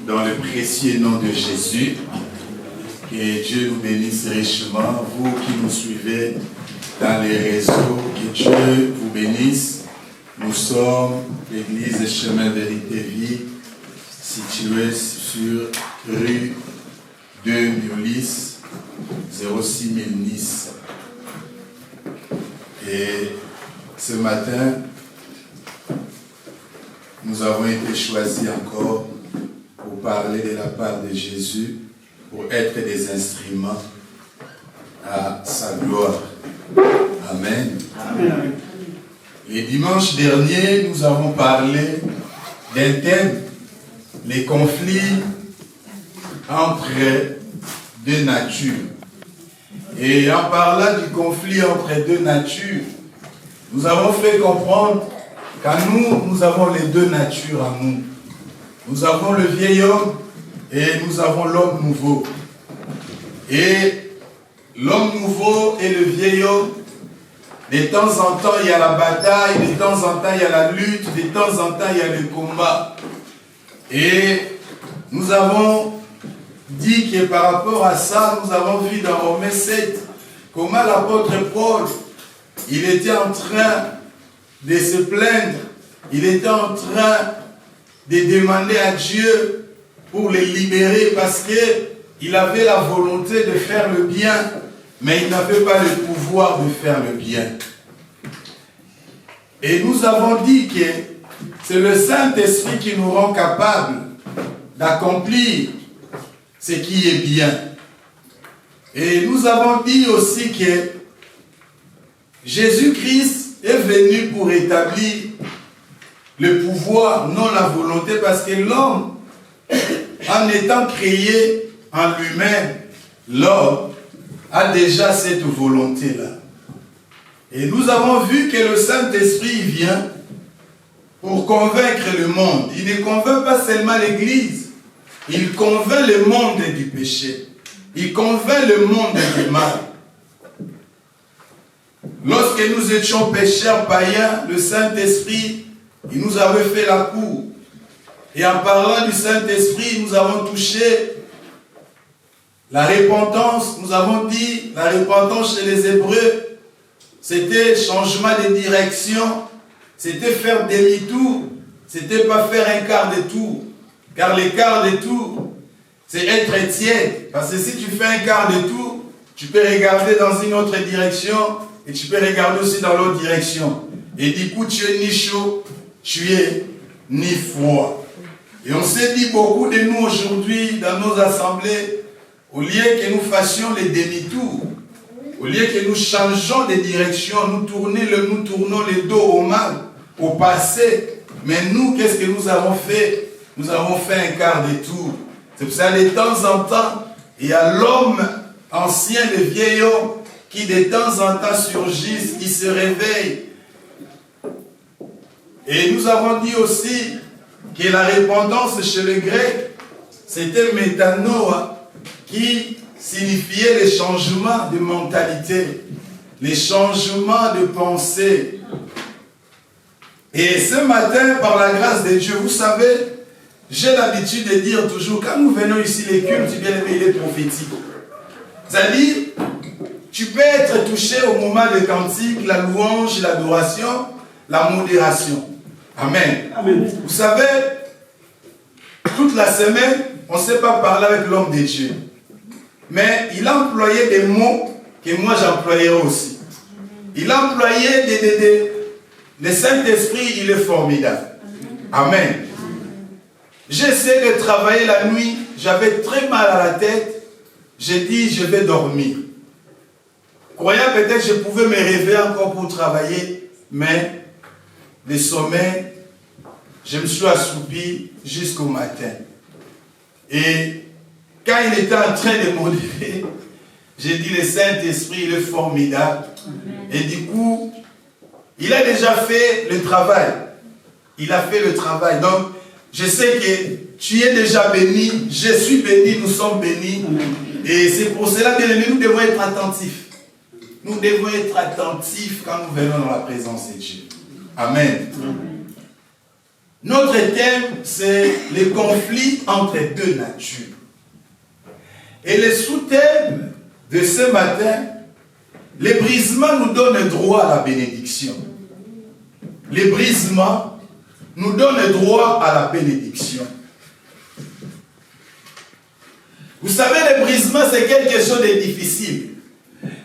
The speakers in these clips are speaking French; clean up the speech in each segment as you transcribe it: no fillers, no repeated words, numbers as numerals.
dans le précieux nom de Jésus. Que Dieu nous bénisse richement, vous qui nous suivez dans les réseaux, que Dieu vous bénisse. Nous sommes l'église Chemin Vérité Vie, située sur rue 2 Miolis, 06 000 Nice. Et ce matin, nous avons été choisis encore pour parler de la part de Jésus, pour être des instruments à sa gloire. Amen. Amen. Les dimanches derniers, nous avons parlé d'un thème, les conflits entre deux natures. Et en parlant du conflit entre deux natures, nous avons fait comprendre qu'à nous avons les deux natures en nous. Nous avons le vieil homme et nous avons l'homme nouveau. Et l'homme nouveau et le vieil homme, de temps en temps il y a la bataille, de temps en temps il y a la lutte, de temps en temps il y a le combat. Et nous avons dit que par rapport à ça, nous avons vu dans Romains 7 comment l'apôtre Paul, il était en train de se plaindre, il était en train de demander à Dieu pour les libérer parce qu'il avait la volonté de faire le bien, mais il n'avait pas le pouvoir de faire le bien. Et nous avons dit que c'est le Saint-Esprit qui nous rend capables d'accomplir ce qui est bien. Et nous avons dit aussi que Jésus-Christ est venu pour établir le pouvoir, non la volonté, parce que l'homme, en étant créé en lui-même, l'homme a déjà cette volonté-là. Et nous avons vu que le Saint-Esprit vient pour convaincre le monde. Il ne convainc pas seulement l'Église, il convainc le monde du péché. Il convainc le monde du mal. Lorsque nous étions pécheurs païens, le Saint-Esprit, il nous avait fait la cour. Et en parlant du Saint-Esprit, nous avons touché la repentance. Nous avons dit, la repentance chez les Hébreux, c'était changement de direction, c'était faire demi-tour, c'était pas faire un quart de tour. Car le quart de tour, c'est être tiède. Parce que si tu fais un quart de tour, tu peux regarder dans une autre direction et tu peux regarder aussi dans l'autre direction. Et du coup, tu es ni chaud, tu es ni froid. Et on s'est dit beaucoup de nous aujourd'hui dans nos assemblées, au lieu que nous fassions les demi-tours, au lieu que nous changeons de direction, nous tournons le dos au mal, au passé. Mais nous, qu'est-ce que nous avons fait? Nous avons fait un quart de tour. C'est pour ça que de temps en temps, il y a l'homme ancien, le vieil homme, qui de temps en temps surgissent, qui se réveille. Et nous avons dit aussi que la repentance chez les Grecs, c'était métanoïa, qui signifiait le changement de mentalité, les changements de pensée. Et ce matin, par la grâce de Dieu, vous savez, j'ai l'habitude de dire toujours, quand nous venons ici, les cultes, bien aimé, il est prophétique. C'est-à-dire, tu peux être touché au moment de cantique, la louange, l'adoration, la modération. Amen. Amen. Vous savez, toute la semaine, on ne sait pas parler avec l'homme de Dieu. Mais il a employé des mots que moi j'employerai aussi. Il a employé le Saint-Esprit, il est formidable. Amen. J'essaie de travailler la nuit, j'avais très mal à la tête, j'ai dit je vais dormir. Croyant peut-être que je pouvais me réveiller encore pour travailler, mais le sommeil, je me suis assoupi jusqu'au matin. Et quand il était en train de m'enlever, j'ai dit le Saint-Esprit, il est formidable. Et du coup, il a déjà fait le travail. Il a fait le travail. Donc, je sais que tu es déjà béni, je suis béni, nous sommes bénis. Et c'est pour cela, bien aimé, nous devons être attentifs. Nous devons être attentifs quand nous venons dans la présence de Dieu. Amen. Notre thème, c'est les conflits entre deux natures. Et le sous-thème de ce matin, les brisements nous donnent droit à la bénédiction. Les brisements nous donnent droit à la bénédiction. Vous savez, le brisement, c'est quelque chose de difficile.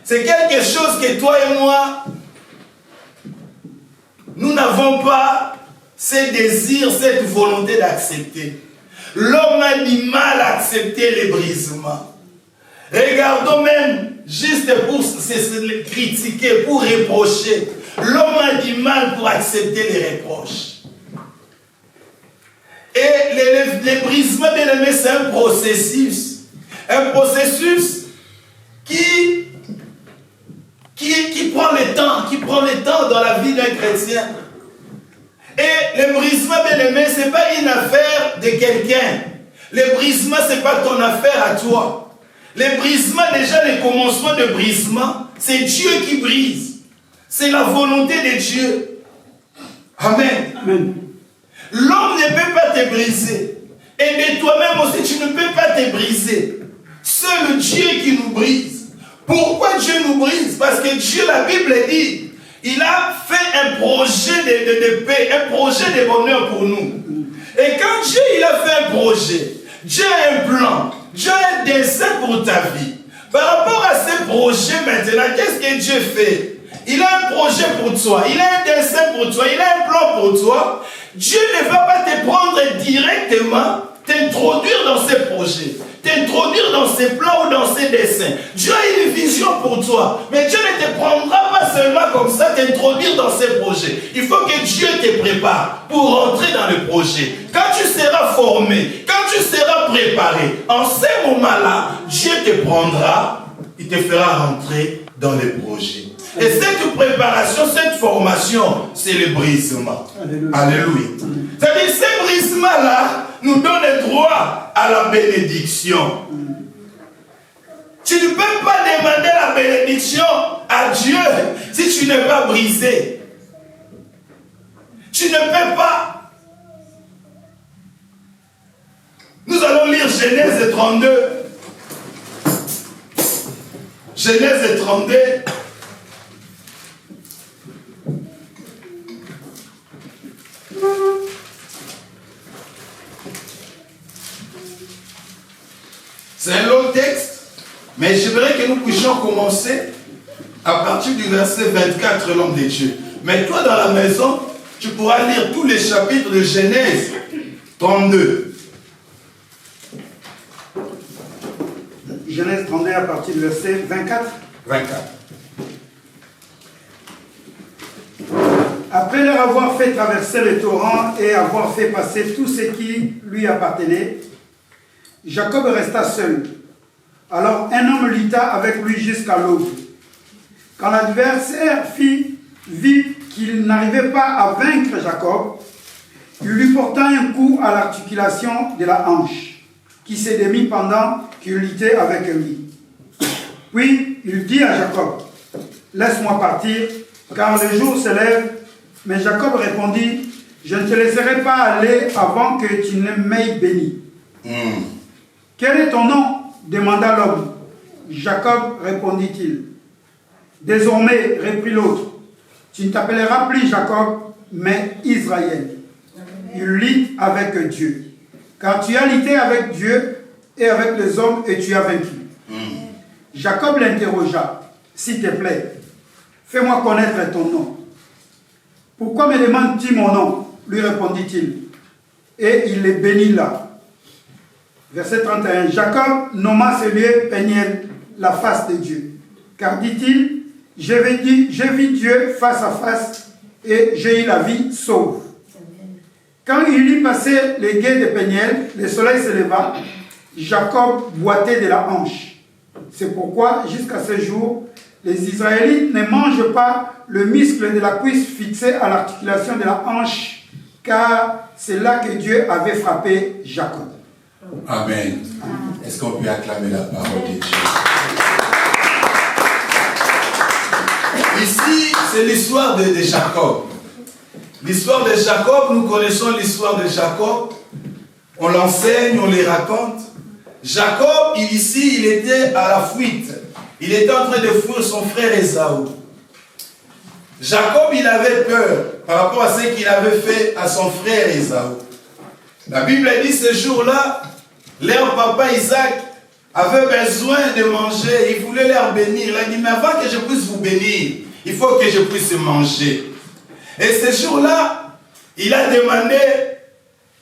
C'est quelque chose que toi et moi, nous n'avons pas ce désir, cette volonté d'accepter. L'homme a du mal à accepter les brisements. Regardons même, juste pour se critiquer, pour reprocher. L'homme a du mal pour accepter les reproches. Et les brisements, bien aimés, c'est un processus. Un processus qui prend le temps dans la vie d'un chrétien. Et le brisement, bien aimé, ce n'est pas une affaire de quelqu'un. Le brisement, ce n'est pas ton affaire à toi. Le brisement, déjà, le commencement de brisement, c'est Dieu qui brise. C'est la volonté de Dieu. Amen. Amen. L'homme ne peut pas te briser. Et de toi-même aussi, tu ne peux pas te briser. C'est le Dieu qui nous brise. Pourquoi Dieu nous brise? Parce que Dieu, la Bible dit, il a fait un projet de paix, un projet de bonheur pour nous. Et quand Dieu il a fait un projet, Dieu a un plan, Dieu a un dessein pour ta vie. Par rapport à ce projet maintenant, qu'est-ce que Dieu fait? Il a un projet pour toi, il a un dessein pour toi, il a un plan pour toi. Dieu ne va pas te prendre directement, t'introduire dans ce projet, t'introduire dans ses plans ou dans ses dessins. Dieu a une vision pour toi, mais Dieu ne te prendra pas seulement comme ça, t'introduire dans ses projets. Il faut que Dieu te prépare pour rentrer dans le projet. Quand tu seras formé, quand tu seras préparé, en ce moment-là, Dieu te prendra, il te fera rentrer dans le projet. Et cette préparation, cette formation, c'est le brisement. Alléluia. Alléluia. C'est-à-dire, ce brisement-là nous donne droit à la bénédiction. Tu ne peux pas demander la bénédiction à Dieu si tu n'es pas brisé. Tu ne peux pas. Nous allons lire Genèse 32. Genèse 32. C'est un long texte, mais j'aimerais que nous puissions commencer à partir du verset 24, l'homme de Dieu. Mais toi, dans la maison, tu pourras lire tous les chapitres de Genèse 32. Genèse 32 à partir du verset 24. 24. Après leur avoir fait traverser le torrent et avoir fait passer tout ce qui lui appartenait, Jacob resta seul. Alors un homme lutta avec lui jusqu'à l'aube. Quand l'adversaire vit qu'il n'arrivait pas à vaincre Jacob, il lui porta un coup à l'articulation de la hanche, qui se démit pendant qu'il luttait avec lui. Puis il dit à Jacob, « Laisse-moi partir, car le jour se lève. » Mais Jacob répondit, « Je ne te laisserai pas aller avant que tu ne m'aies béni. » Quel est ton nom? Demanda l'homme. Jacob répondit-il. Désormais, reprit l'autre, tu ne t'appelleras plus Jacob, mais Israël. Il lutte avec Dieu. Car tu as lutté avec Dieu et avec les hommes et tu as vaincu. Jacob l'interrogea. S'il te plaît, fais-moi connaître ton nom. Pourquoi me demandes-tu mon nom? Lui répondit-il. Et il les bénit là. Verset 31. Jacob nomma ce lieu Péniel, la face de Dieu. Car dit-il, j'ai vu Dieu face à face et j'ai eu la vie sauve. Quand il eut passé les guets de Péniel, le soleil se leva, Jacob boitait de la hanche. C'est pourquoi, jusqu'à ce jour, les Israélites ne mangent pas le muscle de la cuisse fixé à l'articulation de la hanche, car c'est là que Dieu avait frappé Jacob. Amen. Est-ce qu'on peut acclamer la parole de Dieu? Ici, c'est l'histoire de Jacob. L'histoire de Jacob, nous connaissons l'histoire de Jacob. On l'enseigne, on les raconte. Jacob, ici, il était à la fuite. Il était en train de fuir son frère Ésaü. Jacob, il avait peur par rapport à ce qu'il avait fait à son frère Ésaü. La Bible dit ce jour-là, leur papa Isaac avait besoin de manger. Il voulait leur bénir. Il a dit, mais avant que je puisse vous bénir, il faut que je puisse manger. Et ce jour-là, il a demandé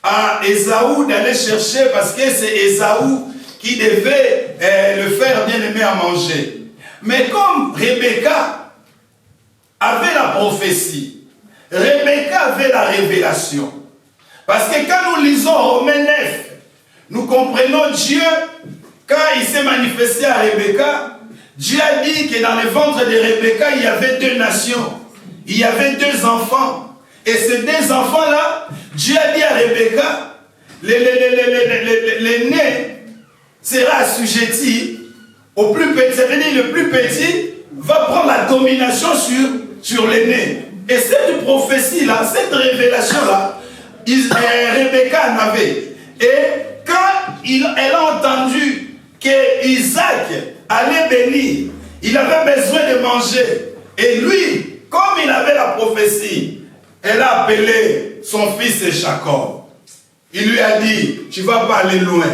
à Ésaü d'aller chercher parce que c'est Ésaü qui devait le faire bien aimer à manger. Mais comme Rebecca avait la prophétie, Rebecca avait la révélation. Parce que quand nous lisons Romains 9, nous comprenons Dieu, quand il s'est manifesté à Rebecca, Dieu a dit que dans le ventre de Rebecca, il y avait 2 nations. Il y avait 2 enfants. Et ces 2 enfants-là, Dieu a dit à Rebecca, l'aîné sera assujetti au plus petit. Ça veut dire le plus petit va prendre la domination sur l'aîné. Et cette prophétie-là, cette révélation-là, Rebecca en avait. Et quand elle a entendu que Isaac allait bénir, il avait besoin de manger. Et lui, comme il avait la prophétie, elle a appelé son fils Jacob. Il lui a dit, tu ne vas pas aller loin.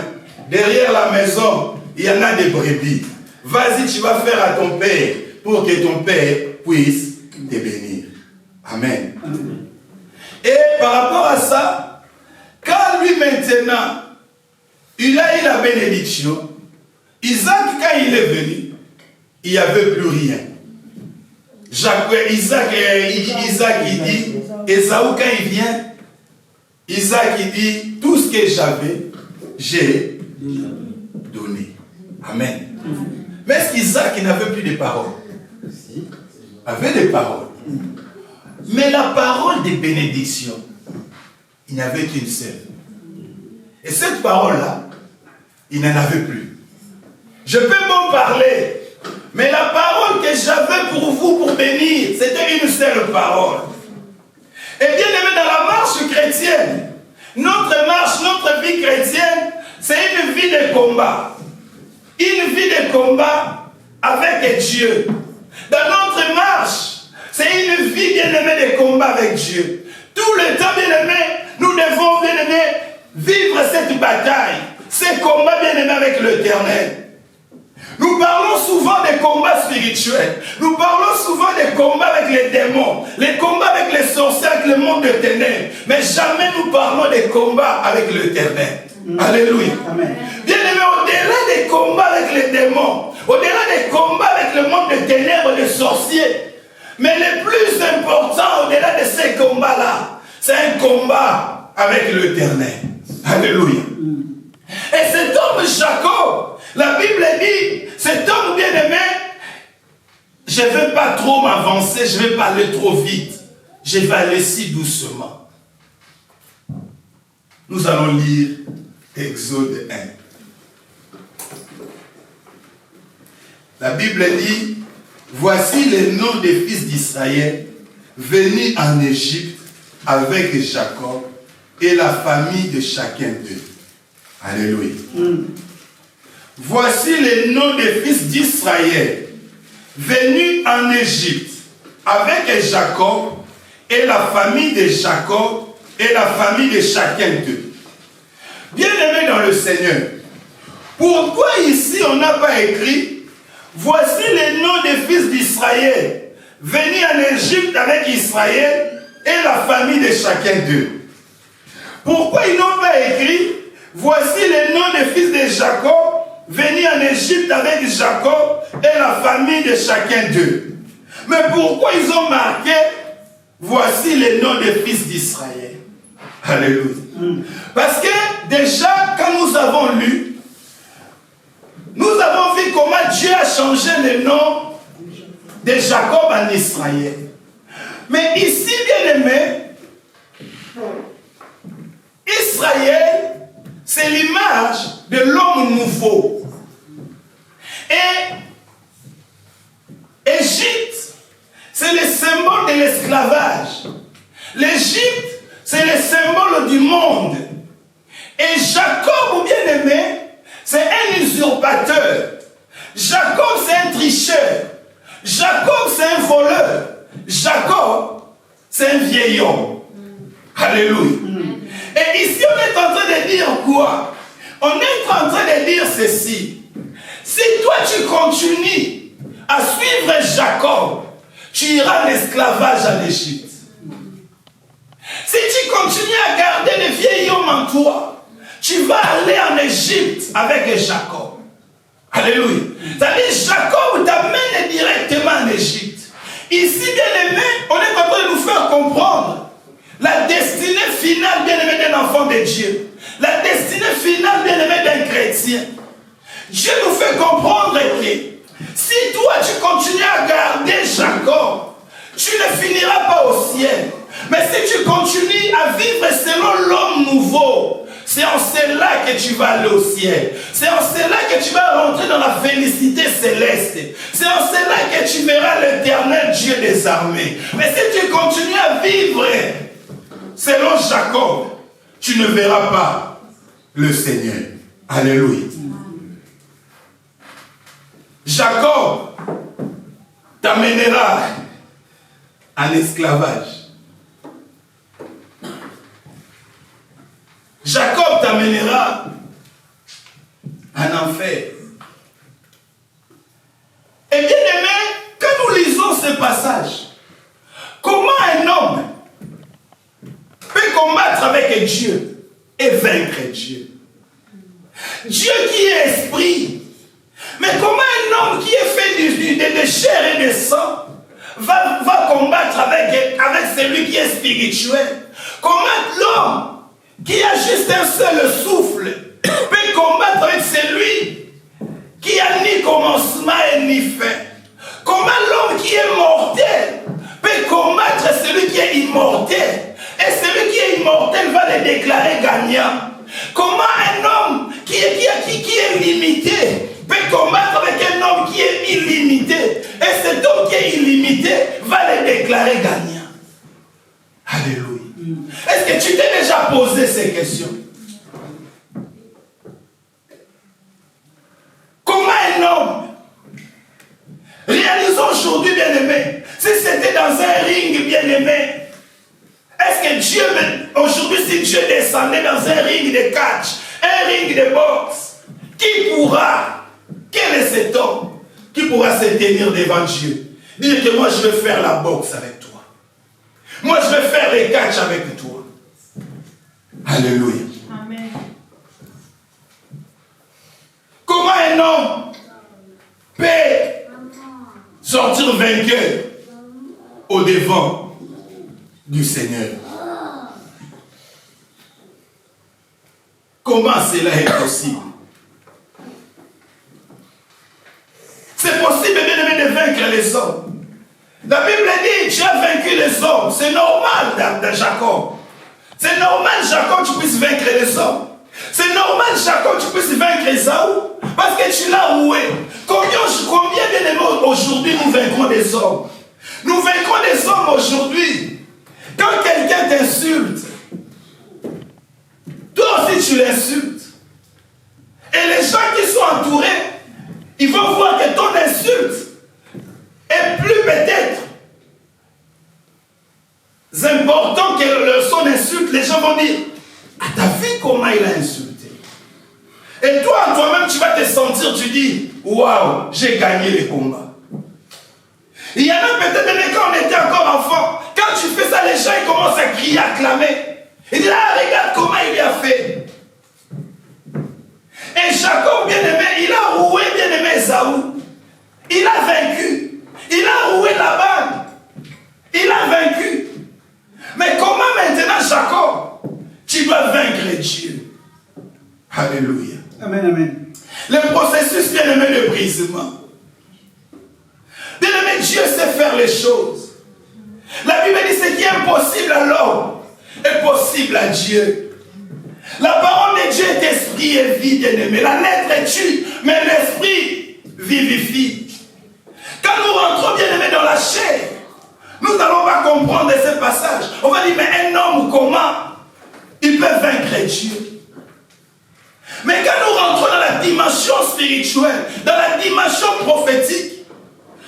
Derrière la maison, il y en a des brebis. Vas-y, tu vas faire à ton père pour que ton père puisse te bénir. Amen. Amen. Et par rapport à ça, quand lui maintenant, il a eu la bénédiction, Isaac, quand il est venu, il n'y avait plus rien. Isaac il dit, Ésaü quand il vient, Isaac il dit, tout ce que j'avais, j'ai donné. Amen. Mais est-ce qu'Isaac n'avait plus de paroles? Il avait des paroles. Mais la parole de bénédiction, il n'y avait qu'une seule. Et cette parole-là, il n'en avait plus. Je peux m'en parler, mais la parole que j'avais pour vous, pour bénir, c'était une seule parole. Et bien aimé, dans la marche chrétienne, notre marche, notre vie chrétienne, c'est une vie de combat. Une vie de combat avec Dieu. Dans notre marche, c'est une vie bien aimée de combat avec Dieu. Tout le temps, bien aimé, nous devons, bien aimé, vivre cette bataille, ces combats bien aimés avec l'Éternel. Nous parlons souvent des combats spirituels. Nous parlons souvent des combats avec les démons, les combats avec les sorciers, avec le monde de ténèbres. Mais jamais nous parlons des combats avec l'Éternel. Alléluia. Amen. Bien aimé, au-delà des combats avec les démons, au-delà des combats avec le monde de ténèbres, des sorciers, mais le plus important au-delà de ces combats-là, c'est un combat avec l'Éternel. Alléluia. Et cet homme Jacob, la Bible dit, cet homme bien-aimé, je ne vais pas trop m'avancer, je ne vais pas aller trop vite. Je vais aller si doucement. Nous allons lire Exode 1. La Bible dit, voici les noms des fils d'Israël venus en Égypte avec Jacob et la famille de chacun d'eux. Alléluia. Voici les noms des fils d'Israël venus en Égypte avec Jacob et la famille de Jacob et la famille de chacun d'eux. Bien-aimés dans le Seigneur, pourquoi ici on n'a pas écrit voici les noms des fils d'Israël venus en Égypte avec Israël et la famille de chacun d'eux? Pourquoi ils n'ont pas écrit voici les noms des fils de Jacob venus en Égypte avec Jacob et la famille de chacun d'eux? Mais pourquoi ils ont marqué voici les noms des fils d'Israël? Alléluia. Parce que déjà, quand nous avons lu, nous avons vu comment Dieu a changé le nom de Jacob en Israël. Mais ici, bien aimé, Israël, c'est l'image de l'homme nouveau. Et Égypte, c'est le symbole de l'esclavage. L'Égypte, c'est le symbole du monde. Et Jacob, bien-aimé, c'est un usurpateur. Jacob, c'est un tricheur. Jacob, c'est un voleur. Jacob, c'est un vieil homme. Alléluia. Et ici, on est en train de dire quoi? On est en train de dire ceci. Si toi, tu continues à suivre Jacob, tu iras en esclavage en Égypte. Si tu continues à garder le vieil homme en toi, tu vas aller en Égypte avec Jacob. Alléluia. C'est-à-dire, Jacob t'amène directement en Égypte. Ici, bien aimé, on est en train de nous faire comprendre la destinée finale, bien aimé, d'un enfant de Dieu. La destinée finale, bien aimé, d'un chrétien. Dieu nous fait comprendre que si toi tu continues à garder Jacob, tu ne finiras pas au ciel. Mais si tu continues à vivre selon l'homme nouveau, c'est en cela que tu vas aller au ciel. C'est en cela que tu vas rentrer dans la félicité céleste. C'est en cela que tu verras l'Éternel Dieu des armées. Mais si tu continues à vivre selon Jacob, tu ne verras pas le Seigneur. Alléluia. Jacob t'amènera en esclavage. Jacob t'amènera en enfer. Et bien aimé, quand nous lisons ce passage, comment un homme peut combattre avec Dieu et vaincre Dieu? Dieu qui est esprit. Mais comment un homme qui est fait de chair et de sang va combattre avec celui qui est spirituel? Comment l'homme qui a juste un seul souffle peut combattre avec celui qui a ni commencement et ni fin? Comment l'homme qui est mortel peut combattre celui qui est immortel? Et celui qui est immortel va le déclarer gagnant. Comment un homme qui est limité peut combattre avec un homme qui est illimité? Et cet homme qui est illimité va le déclarer gagnant. Alléluia. Est-ce que tu t'es déjà posé ces questions? Comment un homme, réalisons aujourd'hui, bien-aimé, si c'était dans un ring, bien-aimé, est-ce que Dieu, aujourd'hui, si Dieu descendait dans un ring de catch, un ring de boxe, quel est cet homme qui pourra se tenir devant Dieu? Dire que moi je vais faire la boxe avec toi. Moi je vais faire les catch avec toi. Alléluia. Amen. Comment un homme peut sortir vainqueur au devant du Seigneur? Comment cela est possible? C'est possible, bien aimé, de vaincre les hommes. La Bible dit, tu as vaincu les hommes. C'est normal dans Jacob. C'est normal, Jacob, tu puisses vaincre les hommes. C'est normal, Jacob, tu puisses vaincre Esaü. Parce que tu l'as roué. Combien bien aimé, aujourd'hui, nous vaincrons des hommes? Nous vaincrons des hommes aujourd'hui. Quand quelqu'un t'insulte, toi aussi tu l'insultes. Et les gens qui sont entourés, ils vont voir que ton insulte est plus peut-être important que son insulte. Les gens vont dire, ah, t'as vu comment il a insulté? Et toi, toi-même, tu vas te sentir, tu dis, waouh, j'ai gagné le combat. Il y en a peut-être, mais quand on était encore enfant, quand tu fais ça, les gens ils commencent à crier, à clamer. Ils disent, ah, regarde comment il a fait. Et Jacob, bien-aimé, il a roué, bien-aimé Esaü. Il a vaincu. Il a roué Laban. Il a vaincu. Mais comment maintenant, Jacob, tu dois vaincre Dieu? Alléluia. Amen, amen. Le processus, bien-aimé, de brisement. Bien-aimé, Dieu sait faire les choses. La Bible dit, ce qui est impossible à l'homme est possible à Dieu. La parole de Dieu est esprit et vie, bien-aimé. La lettre tue, mais l'esprit vivifie. Quand nous rentrons, bien-aimé, dans la chair, nous n'allons pas comprendre ce passage, on va dire, mais un homme, comment il peut vaincre Dieu? Mais quand nous rentrons dans la dimension spirituelle, dans la dimension prophétique,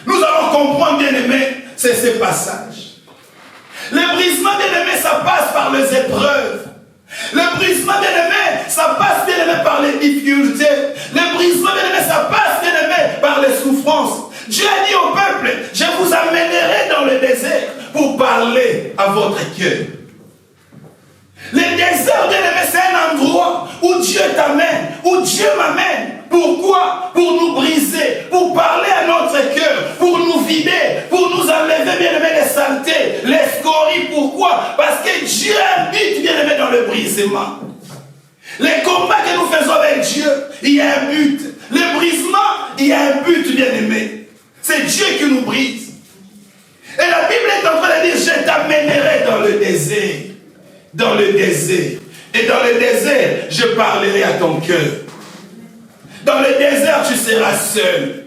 nous allons comprendre, bien aimé, c'est ce passage. Le brisement, bien aimé, ça passe par les épreuves. Le brisement, bien aimé, ça passe, bien aimé, par les difficultés. Le brisement, bien aimé, ça passe, bien aimé, par les souffrances. Dieu a dit au peuple, je vous amènerai dans le désert pour parler à votre cœur. Le désert, bien aimé, c'est un endroit où Dieu t'amène, où Dieu m'amène. Pourquoi? Pour nous briser, pour parler à notre cœur, pour nous vider, pour nous enlever, bien aimé, les saletés, les scories. Pourquoi? Parce que Dieu a un but, bien aimé, dans le brisement. Les combats que nous faisons avec Dieu, il y a un but. Le brisement, il y a un but, bien aimé. C'est Dieu qui nous brise. Et la Bible est en train de dire, je t'amènerai dans le désert. Dans le désert. Et dans le désert, je parlerai à ton cœur. Dans le désert, tu seras seul.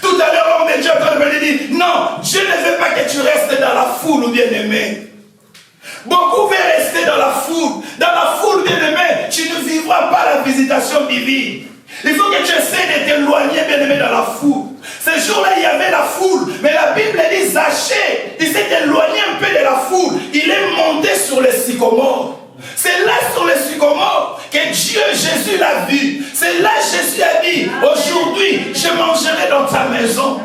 Tout à l'heure, l'homme de Dieu est en train de me dire, non, Dieu ne veut pas que tu restes dans la foule, bien-aimé. Beaucoup veulent rester dans la foule. Dans la foule, bien-aimé, tu ne vivras pas la visitation divine. Il faut que tu essaies de t'éloigner, bien-aimé, dans la foule. Ce jour-là, il y avait la foule. Mais la Bible dit, Zachée, il s'est éloigné un peu de la foule. Il est monté sur le sycomore. C'est là, sur le sycomore, que Dieu, Jésus l'a vu. C'est là que Jésus a dit, aujourd'hui, je mangerai dans ta maison.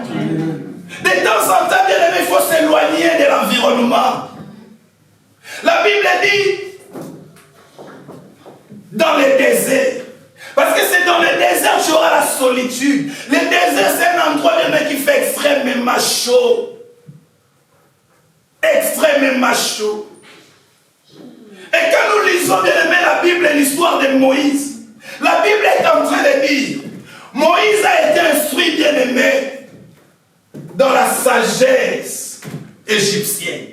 De temps en temps, bien-aimé, il faut s'éloigner de l'environnement. La Bible dit, dans le désert. Parce que c'est dans le désert que tu auras la solitude. Le désert, c'est un endroit qui fait extrêmement chaud. Extrêmement chaud. Et quand nous lisons, bien aimé, la Bible et l'histoire de Moïse, la Bible est en train de dire, Moïse a été instruit, bien aimé, dans la sagesse égyptienne.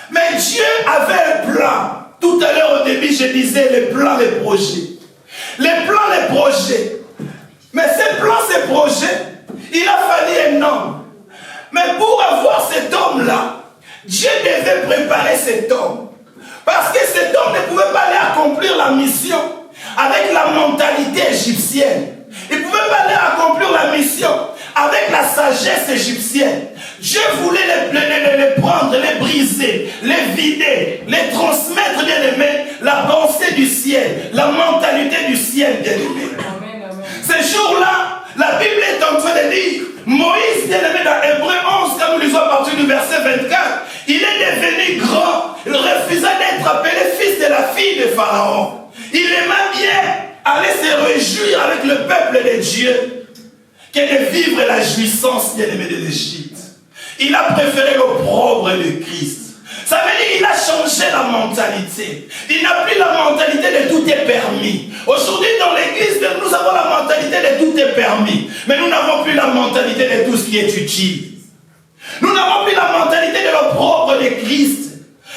Mais Dieu avait un plan. Tout à l'heure au début, je disais les plans, les projets. Les plans, les projets. Mais ces plans, ces projets, il a fallu un homme. Mais pour avoir cet homme-là, Dieu devait préparer cet homme. Parce que cet homme ne pouvait pas aller accomplir la mission avec la mentalité égyptienne. Il ne pouvait pas aller accomplir la mission avec la sagesse égyptienne. Dieu voulait les prendre, les briser, les vider, les transmettre, bien aimé, la pensée du ciel, la mentalité du ciel, bien aimé. Ce jour-là, la Bible est en train de dire, Moïse, bien aimé, dans Hébreux 11, quand nous lisons à partir du verset 24, il est devenu grand, il refusa d'être appelé fils de la fille de Pharaon. Il aimait bien aller se réjouir avec le peuple de Dieu que de vivre la jouissance, bien aimé, de l'Égypte. Il a préféré l'opprobre de Christ. Ça veut dire qu'il a changé la mentalité. Il n'a plus la mentalité de tout est permis. Aujourd'hui, dans l'église, nous avons la mentalité de tout est permis. Mais nous n'avons plus la mentalité de tout ce qui est utile. Nous n'avons plus la mentalité de l'opprobre de Christ.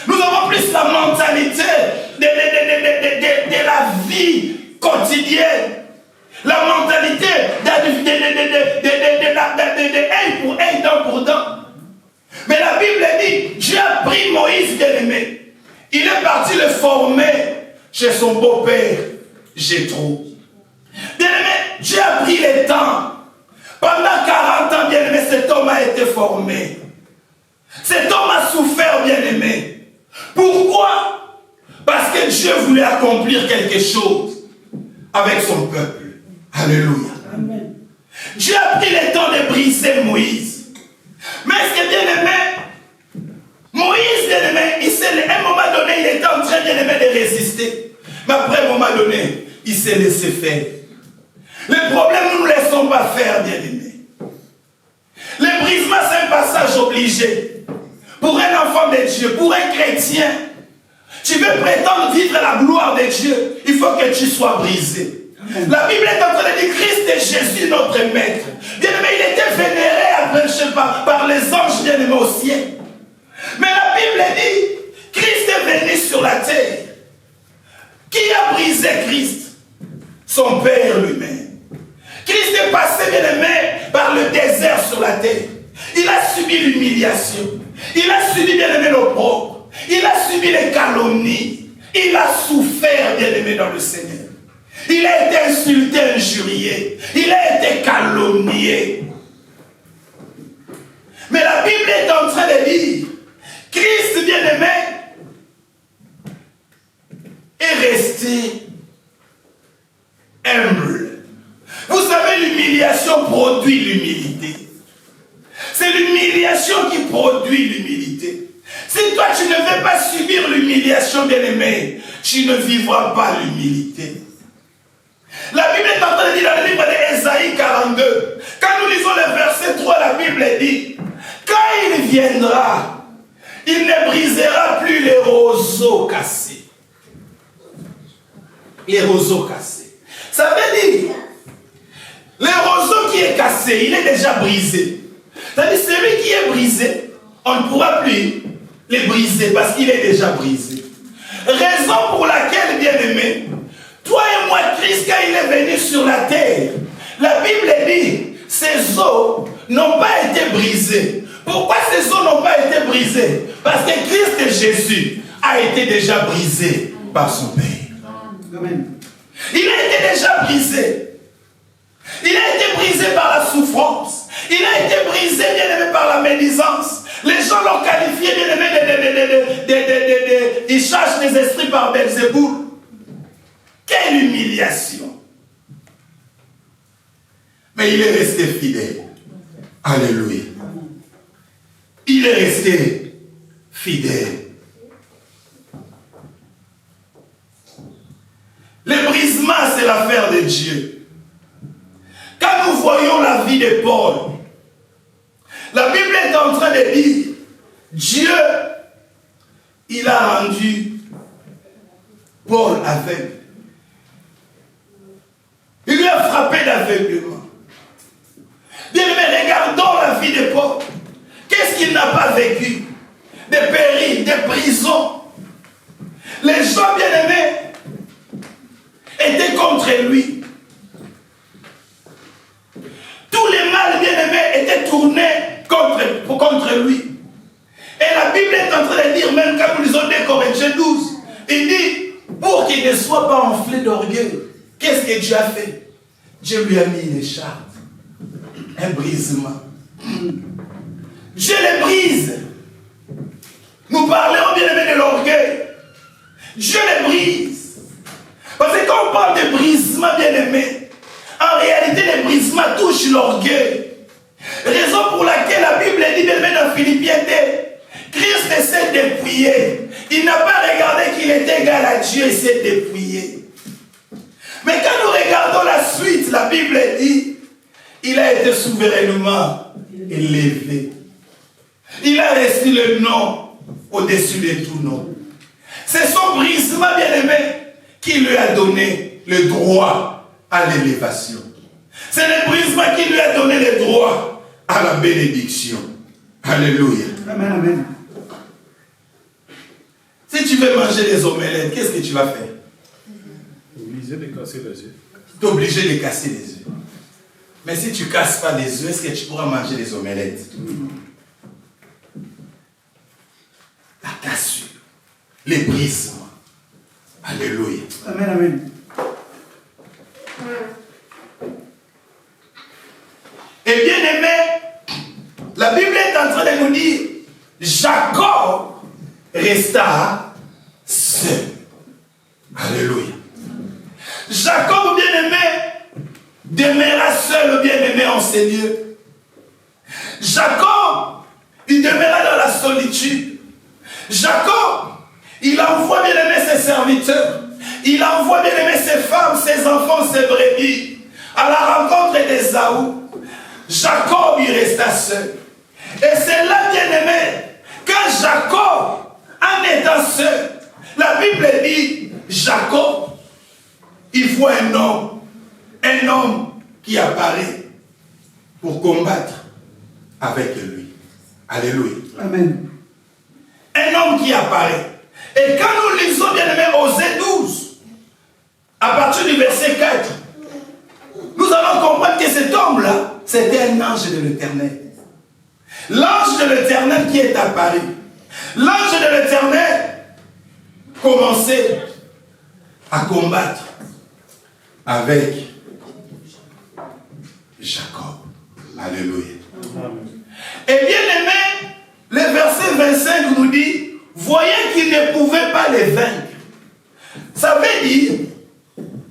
Nous avons plus la mentalité de la vie quotidienne. La mentalité de un pour un, dent pour dent. Mais la Bible dit, Dieu a pris Moïse, bien-aimé. Il est parti le former chez son beau-père, Jéthro. Bien-aimé, Dieu a pris le temps. Pendant 40 ans, bien-aimé, cet homme a été formé. Cet homme a souffert, bien-aimé. Pourquoi? Parce que Dieu voulait accomplir quelque chose avec son peuple. Alléluia. Amen. Dieu a pris le temps de briser Moïse. Mais est-ce que, bien-aimé, Moïse, bien-aimé, à un moment donné, il était en train, bien-aimé, de résister. Mais après, un moment donné, il s'est laissé faire. Le problème, nous ne nous laissons pas faire, bien-aimé. Le brisement, c'est un passage obligé. Pour un enfant de Dieu, pour un chrétien, tu veux prétendre vivre la gloire de Dieu, il faut que tu sois brisé. La Bible est en train de dire Christ est Jésus, notre maître. Bien-aimé, il était vénéré par les anges, bien-aimés, au ciel. Mais la Bible dit Christ est venu sur la terre. Qui a brisé Christ? Son Père lui-même. Christ est passé, bien-aimé, par le désert sur la terre. Il a subi l'humiliation. Il a subi, bien-aimé, l'opprobre. Il a subi les calomnies. Il a souffert, bien-aimé, dans le Seigneur. Il a été insulté, injurié. Il a été calomnié. Mais la Bible est en train de dire, Christ, bien-aimé, est resté humble. Vous savez, l'humiliation produit l'humilité. C'est l'humiliation qui produit l'humilité. Si toi tu ne veux pas subir l'humiliation, bien-aimé, tu ne vivras pas l'humilité. La Bible est en train de dire dans le livre d'Ésaïe 42, quand nous lisons le verset 3, la Bible dit, quand il viendra, il ne brisera plus les roseaux cassés. Les roseaux cassés. Ça veut dire, le roseau qui est cassé, il est déjà brisé. C'est-à-dire, celui qui est brisé, on ne pourra plus le briser parce qu'il est déjà brisé. Raison pour laquelle, bien-aimé, toi et moi, Christ, quand il est venu sur la terre, la Bible dit, ces os n'ont pas été brisés. Pourquoi ces os n'ont pas été brisés? Parce que Christ Jésus a été déjà brisé par son Père. Amen. Il a été déjà brisé. Il a été brisé par la souffrance. Il a été brisé, bien-aimé, par la médisance. Les gens l'ont qualifié, bien-aimé, il cherche les esprits par Belzéboul. Quelle humiliation. Mais il est resté fidèle. Alléluia. Il est resté fidèle. Le brisement, c'est l'affaire de Dieu. Quand nous voyons la vie de Paul, la Bible est en train de dire, Dieu, il a rendu Paul aveugle. Il lui a frappé d'aveuglement. Bien aimé, regardons la vie de Paul. Qu'est-ce qu'il n'a pas vécu? Des périls, des prisons. Les gens bien-aimés étaient contre lui. Tous les mal bien-aimés étaient tournés contre lui. Et la Bible est en train de dire, même quand nous lisons 2 Corinthiens 12, il dit, pour qu'il ne soit pas enflé d'orgueil, qu'est-ce que Dieu a fait? Dieu lui a mis une écharpe, un brisement. Dieu les brise. Nous parlons bien-aimés de l'orgueil. Dieu les brise. Parce que quand on parle de brisement bien-aimé, en réalité, les brisements touchent l'orgueil. Raison pour laquelle la Bible dit bien-aimé dans Philippiens 2, Christ s'est dépouillé. Il n'a pas regardé qu'il était égal à Dieu et s'est dépouillé. Mais quand nous regardons la suite, la Bible dit, il a été souverainement élevé. Il a reçu le nom au-dessus de tout nom. C'est son brisement bien-aimé qui lui a donné le droit à l'élévation. C'est le brisement qui lui a donné le droit à la bénédiction. Alléluia. Amen, amen. Si tu veux manger des omelettes, qu'est-ce que tu vas faire? Obligé de casser les œufs. Tu es obligé de casser les œufs. Mais si tu ne casses pas les œufs, est-ce que tu pourras manger des omelettes? La cassure, les brisements. Alléluia. Amen, amen. Et bien aimé, la Bible est en train de nous dire, Jacob resta seul. Alléluia. Jacob, bien-aimé, demeura seul, bien-aimé, en ces lieux. Jacob, il demeura dans la solitude. Jacob, il envoie, bien-aimé, ses serviteurs. Il envoie, bien-aimé, ses femmes, ses enfants, ses brebis, à la rencontre d'Ésaü. Jacob, il resta seul. Et c'est là, bien-aimé, quand Jacob, en étant seul, la Bible dit, Jacob, il voit un homme qui apparaît pour combattre avec lui. Alléluia. Amen. Un homme qui apparaît. Et quand nous lisons, bien-aimé, Osée 12, à partir du verset 4, nous allons comprendre que cet homme-là, c'était un ange de l'Éternel. l'ange de l'Éternel qui est apparu. L'ange de l'Éternel commençait à combattre avec Jacob. Alléluia. Et bien aimé, le verset 25 nous dit, voyant qu'il ne pouvait pas les vaincre. Ça veut dire,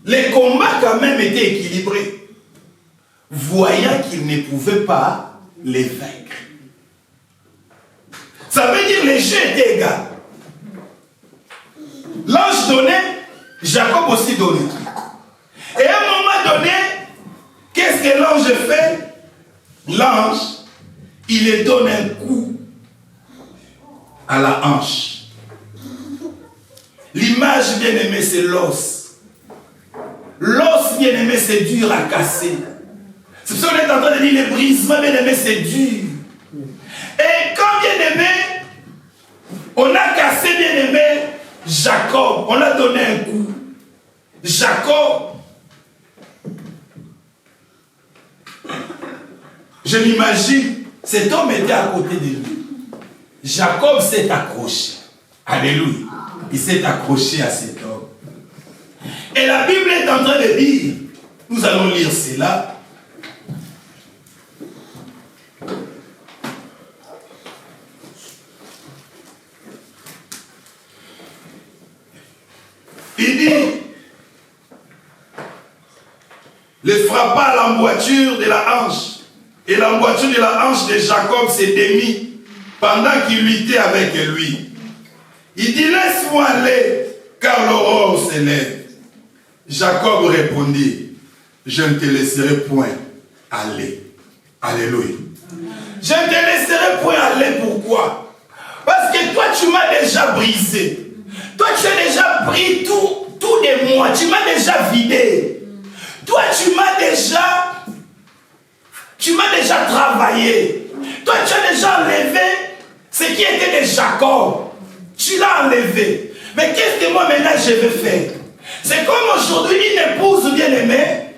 les combats quand même étaient équilibrés. Voyant qu'il ne pouvait pas les vaincre. Ça veut dire les jeux étaient égaux. L'ange donnait, Jacob aussi donnait. Et à un moment donné, qu'est-ce que l'ange fait? L'ange, il lui donne un coup à la hanche. L'image, bien aimée, c'est l'os. L'os, bien aimé, c'est dur à casser. C'est pour ça qu'on est en train de dire les brisements, bien aimé, c'est dur. Et quand, bien aimé, on a cassé, bien aimé, Jacob, on a donné un coup. Jacob, je m'imagine, cet homme était à côté de lui. Jacob s'est accroché. Alléluia. Il s'est accroché à cet homme. Et la Bible est en train de dire, nous allons lire cela. Il dit, le frappa à l'emboîture de la hanche. Et l'emboîture de la hanche de Jacob s'est démise pendant qu'il luttait avec lui. Il dit, laisse-moi aller, car l'aurore s'élève. Jacob répondit, je ne te laisserai point aller. Alléluia. Je ne te laisserai point aller, pourquoi? Parce que toi, tu m'as déjà brisé. Toi, tu as déjà pris tout de moi. Tu m'as déjà vidé. Toi, tu m'as déjà travaillé. Toi, tu as déjà enlevé ce qui était de Jacob. Tu l'as enlevé. Mais qu'est-ce que moi maintenant je vais faire? C'est comme aujourd'hui une épouse bien-aimée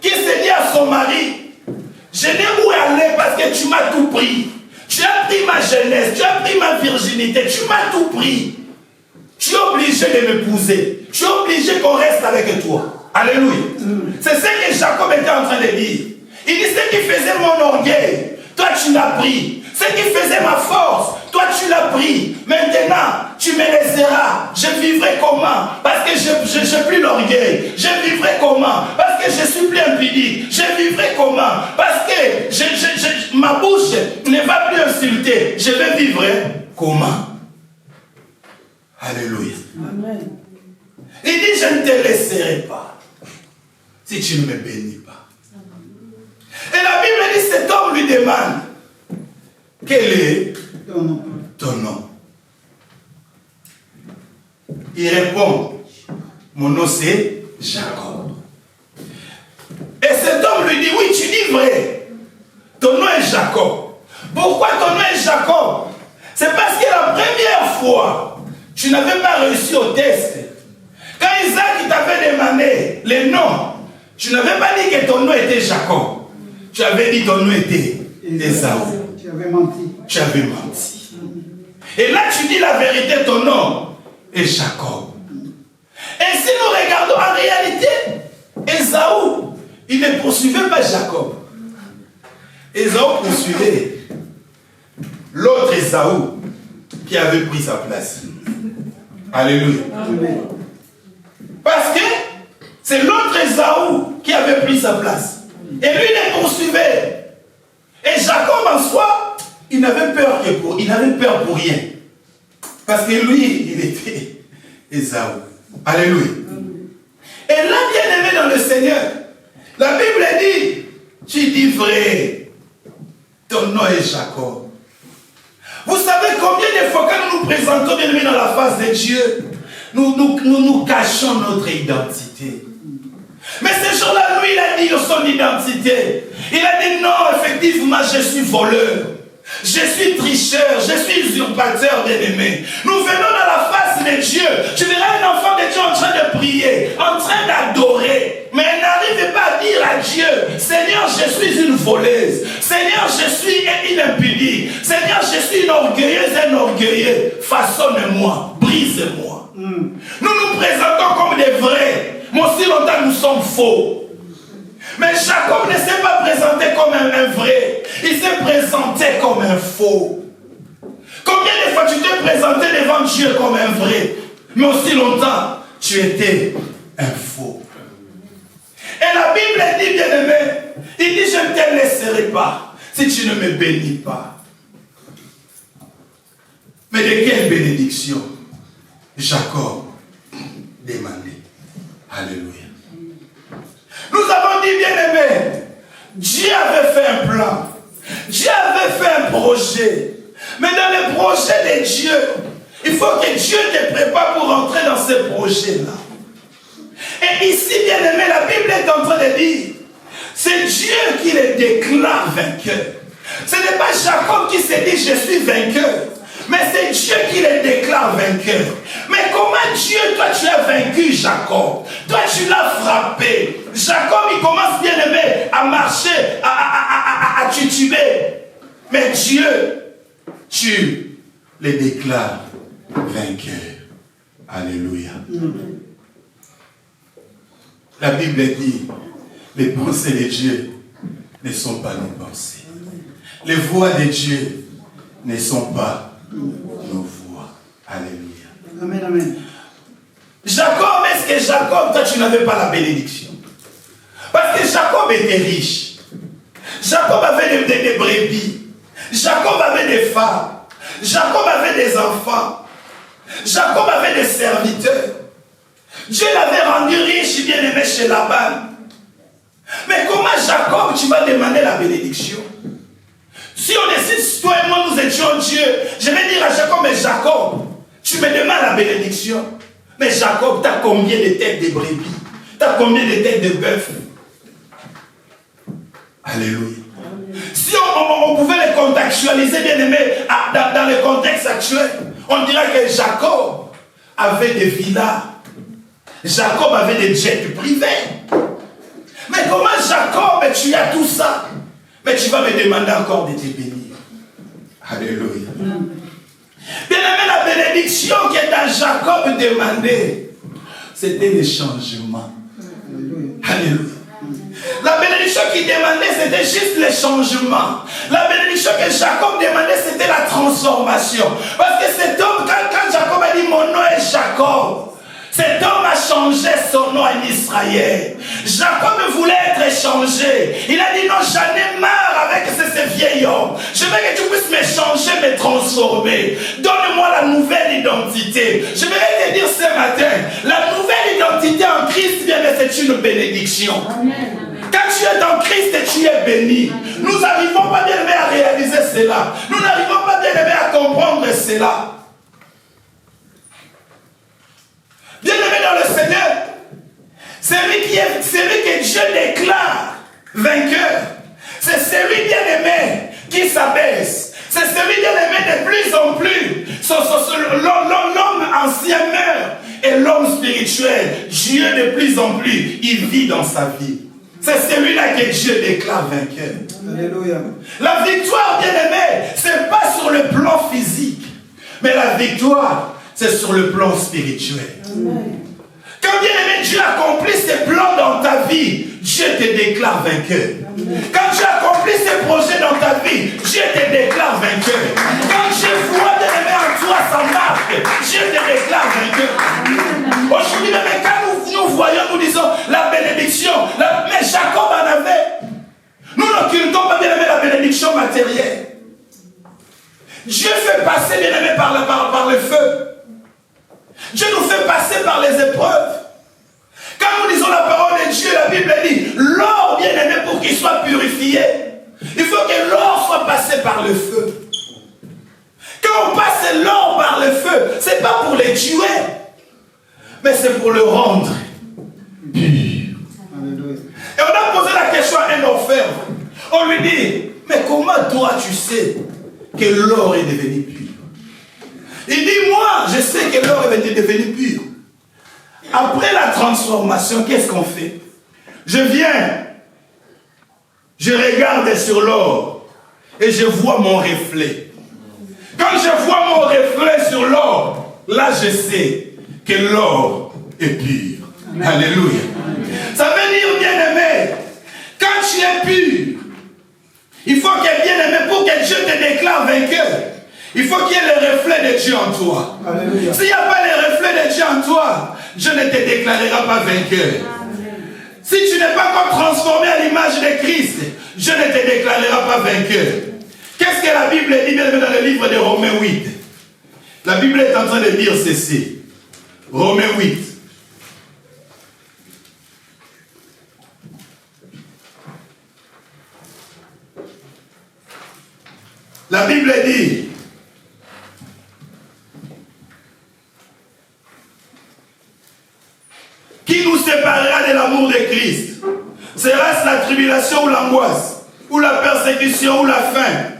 qui se dit à son mari, je n'ai où aller parce que tu m'as tout pris. Tu as pris ma jeunesse, tu as pris ma virginité, tu m'as tout pris. Tu es obligé de m'épouser. Tu es obligé qu'on reste avec toi. Alléluia. C'est ce que Jacob était en train de dire. Il dit, ce qui faisait mon orgueil, toi tu l'as pris. Ce qui faisait ma force, toi tu l'as pris. Maintenant, tu me laisseras. Je vivrai comment? Parce que je n'ai plus l'orgueil. Je vivrai comment? Parce que je suis plus impudique. Je vivrai comment? Parce que ma bouche ne va plus insulter. Je vais vivre comment? Alléluia. Amen. Il dit, je ne te laisserai pas si tu ne me bénis pas. Et la Bible dit, cet homme lui demande, quel est ton nom? Il répond, mon nom c'est Jacob. Et cet homme lui dit, oui, tu dis vrai. Ton nom est Jacob. Pourquoi ton nom est Jacob? C'est parce que la première fois, tu n'avais pas réussi au test. Quand Isaac t'avait demandé les noms, tu n'avais pas dit que ton nom était Jacob. Tu avais dit ton nom était Esaü. Tu avais menti. Tu avais menti. Et là, tu dis la vérité, ton nom est Jacob. Et si nous regardons en réalité, Esaü, il ne poursuivait pas Jacob. Esaü poursuivait l'autre Esaü qui avait pris sa place. Alléluia. Amen. Parce que c'est l'autre Esaü qui avait pris sa place. Et lui, il les poursuivait. Et Jacob en soi, il n'avait peur pour rien. Parce que lui, il était Esaü. Alléluia. Et là, bien aimé dans le Seigneur, la Bible dit, tu dis vrai, ton nom est Jacob. Vous savez combien de fois quand nous nous présentons bien aimé dans la face de Dieu, nous cachons notre identité. Mais ce jour-là, lui, il a dit son identité. Il a dit non, effectivement, je suis voleur. Je suis tricheur, je suis usurpateur, bien-aimé. Nous venons dans la face de Dieu. Tu verras un enfant de Dieu en train de prier, en train d'adorer. Mais il n'arrive pas à dire à Dieu, Seigneur, je suis une voleuse. Seigneur, je suis une une impudique. Seigneur, je suis une orgueilleuse, un orgueilleux. Façonne-moi, brise-moi. Nous nous présentons comme des vrais, mais aussi longtemps nous sommes faux. Mais Jacob ne s'est pas présenté comme un vrai, il s'est présenté comme un faux. Combien de fois tu t'es présenté devant Dieu comme un vrai, mais aussi longtemps tu étais un faux. Et la Bible dit, bien aimé, il dit, je ne te laisserai pas si tu ne me bénis pas. Mais de quelle bénédiction Jacob demandait? Alléluia. Nous avons dit, bien aimé, Dieu avait fait un plan. Dieu avait fait un projet. Mais dans le projet de Dieu, il faut que Dieu te prépare pour entrer dans ce projet-là. Et ici, bien aimé, la Bible est en train de dire, c'est Dieu qui les déclare vainqueurs. Ce n'est pas Jacob qui s'est dit, je suis vainqueur. Mais c'est Dieu qui les déclare vainqueurs. Mais comment Dieu, toi tu as vaincu Jacob? Toi tu l'as frappé. Jacob, il commence, bien aimé, à marcher, à tituber. Mais Dieu, tu les déclares vainqueurs. Alléluia. La Bible dit, les pensées de Dieu ne sont pas nos pensées. Les voies de Dieu ne sont pas nos voies. Alléluia. Amen, amen. Jacob, est-ce que Jacob, toi tu n'avais pas la bénédiction? Parce que Jacob était riche. Jacob avait des brebis. Jacob avait des femmes. Jacob avait des enfants. Jacob avait des serviteurs. Dieu l'avait rendu riche, bien aimé chez Laban. Mais comment Jacob, tu vas demander la bénédiction? Si on décide, toi et moi, nous étions Dieu, je vais dire à Jacob, mais Jacob, tu me demandes la bénédiction. Mais Jacob, tu as combien de têtes de brebis? Tu as combien de têtes de bœuf? Alléluia. Si on pouvait les contextualiser, bien aimé, dans le contexte actuel, on dirait que Jacob avait des villas. Jacob avait des jets privés. Mais comment Jacob, tu as tout ça? Mais tu vas me demander encore de te bénir. Alléluia. Bien aimé, la bénédiction que dans Jacob demandait, c'était le changement. Alléluia. La bénédiction qu'il demandait, c'était juste le changement. La bénédiction que Jacob demandait, c'était la transformation. Parce que cet homme, quand Jacob a dit mon nom est Jacob, cet homme a changé son nom en Israël. Jacob voulait être changé. Il a dit non, j'en ai marre avec ce vieil homme. Je veux que tu puisses me changer, me transformer. Donne-moi la nouvelle identité. Je voudrais te dire ce matin, la nouvelle identité en Christ, bien, c'est une bénédiction. Amen. Quand tu es dans Christ, tu es béni. Nous n'arrivons pas bien aimé à réaliser cela. Nous n'arrivons pas bien aimé à comprendre cela. Bien aimé dans le Seigneur, celui que Dieu déclare vainqueur, c'est celui bien aimé qui s'abaisse. C'est celui bien aimé de plus en plus. L'homme ancien meurt et l'homme spirituel, Dieu de plus en plus, il vit dans sa vie. C'est celui-là que Dieu déclare vainqueur. Alléluia. La victoire, bien aimé, ce n'est pas sur le plan physique, mais la victoire, c'est sur le plan spirituel. Amen. Quand bien aimé Dieu accomplit ses plans dans ta vie, Dieu te déclare vainqueur. Amen. Quand tu accomplis ses projets dans ta vie, Dieu te déclare vainqueur. Amen. Quand Dieu voit bien aimé en toi sa marque, Dieu te déclare vainqueur. Aujourd'hui, même quand nous voyons, nous disons la bénédiction, mais Jacob en avait. Nous n'occultons pas bien aimé la bénédiction matérielle. Dieu fait passer bien aimé par le feu. Dieu nous fait passer par les épreuves. Quand nous disons la parole de Dieu, la Bible dit, l'or bien aimé pour qu'il soit purifié, il faut que l'or soit passé par le feu. Quand on passe l'or par le feu, ce n'est pas pour les tuer, mais c'est pour le rendre pur. Et on a posé la question à un orfèvre. On lui dit, mais comment toi tu sais que l'or est devenu pur? Il dit, moi, je sais que l'or est devenu pur. Après la transformation, qu'est-ce qu'on fait? Je viens, je regarde sur l'or. et je vois mon reflet. Quand je vois mon reflet sur l'or, là je sais que l'or est pur. Amen. Alléluia. Amen. Ça veut dire, bien-aimé, quand tu es pur, il faut que, bien-aimé, pour que Dieu te déclare vainqueur, il faut qu'il y ait le reflet de Dieu en toi. S'il n'y a pas le reflet de Dieu en toi, Dieu ne te déclarera pas vainqueur. Amen. Si tu n'es pas encore transformé à l'image de Christ, Dieu ne te déclarera pas vainqueur. Qu'est-ce que la Bible dit bien dans le livre de Romains 8? La Bible est en train de dire ceci. Romains 8. La Bible dit, qui nous séparera de l'amour de Christ? Sera-ce la tribulation ou l'angoisse, ou la persécution ou la faim,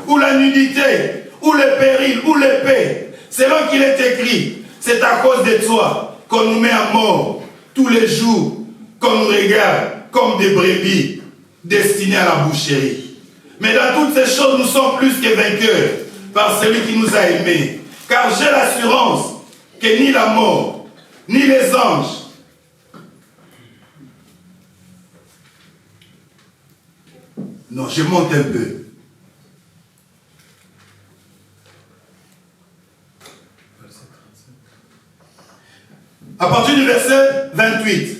ou la nudité, ou le péril, ou l'épée? Selon qu'il est écrit, c'est à cause de toi qu'on nous met à mort tous les jours, qu'on nous regarde comme des brebis destinées à la boucherie. Mais dans toutes ces choses, nous sommes plus que vainqueurs par celui qui nous a aimés. Car j'ai l'assurance que ni la mort, ni les anges, non, je monte un peu. À partir du verset 28,